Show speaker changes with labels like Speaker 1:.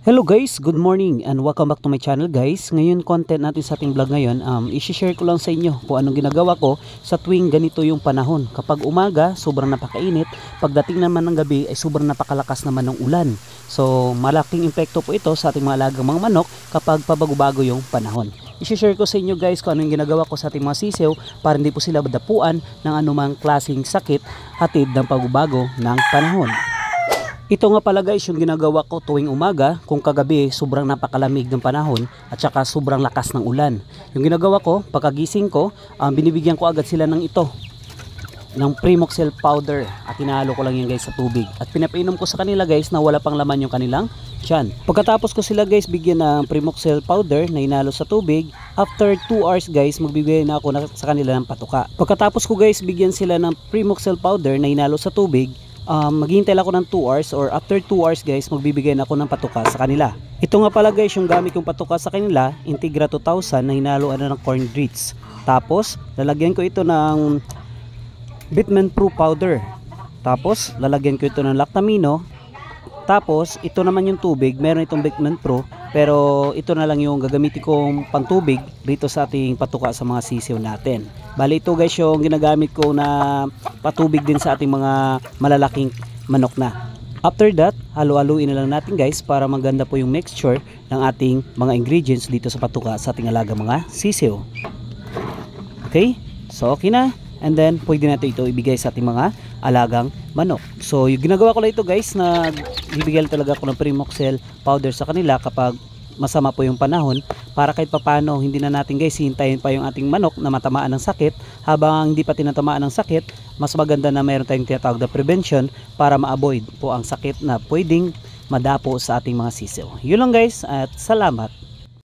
Speaker 1: Hello guys, good morning and welcome back to my channel guys. Ngayon content natin sa ating vlog ngayon, i-share ko lang sa inyo kung anong ginagawa ko sa tuwing ganito yung panahon. Kapag umaga, sobrang napakainit. Pagdating naman ng gabi ay sobrang napakalakas naman ng ulan. So malaking epekto po ito sa ating mga alagang mga manok kapag pabago-bago yung panahon. I-share ko sa inyo guys kung anong ginagawa ko sa ating mga sisiw para hindi po sila dapuan ng anumang klaseng sakit hatid ng pagbabago ng panahon. Ito nga pala guys yung ginagawa ko tuwing umaga kung kagabi sobrang napakalamig ng panahon at saka sobrang lakas ng ulan. Yung ginagawa ko pagkagising ko, binibigyan ko agad sila ng ito, ng Primoxel powder at hinahalo ko lang yan guys sa tubig. At pinapainom ko sa kanila guys na wala pang laman yung kanilang tiyan. Pagkatapos ko sila guys bigyan ng Primoxel powder na hinalo sa tubig, after 2 hours guys magbibigay na ako sa kanila ng patuka. Pagkatapos ko guys bigyan sila ng Primoxel powder na hinalo sa tubig, maghihintay ako ng 2 hours or after 2 hours guys magbibigay na ako ng patuka sa kanila. Ito nga pala guys yung gamit kong patuka sa kanila, Integra 2000 na hinaluan na ng corn grits. Tapos lalagyan ko ito ng Bitman Pro powder. Tapos lalagyan ko ito ng Lactamino. Tapos ito naman yung tubig, meron itong Bitman Pro pero ito na lang yung gagamitin kong pantubig dito sa ating patuka sa mga sisiw natin. Bali ito guys yung ginagamit ko na patubig din sa ating mga malalaking manok na. After that, halu-haluin na lang natin guys para maganda po yung mixture ng ating mga ingredients dito sa patuka sa ating alaga mga sisiw. Okay? So okay na. And then pwede natin ito ibigay sa ating mga alagang manok. So yung ginagawa ko lang ito guys na bibigyan talaga ako ng Primoxel powder sa kanila kapag masama po yung panahon para kahit papano hindi na natin guys hintayin pa yung ating manok na matamaan ng sakit. Habang hindi pa tinatamaan ng sakit, mas maganda na mayroon tayong tinatawag na prevention para ma-avoid po ang sakit na pwedeng madapo sa ating mga sisiw. Yun lang guys at salamat.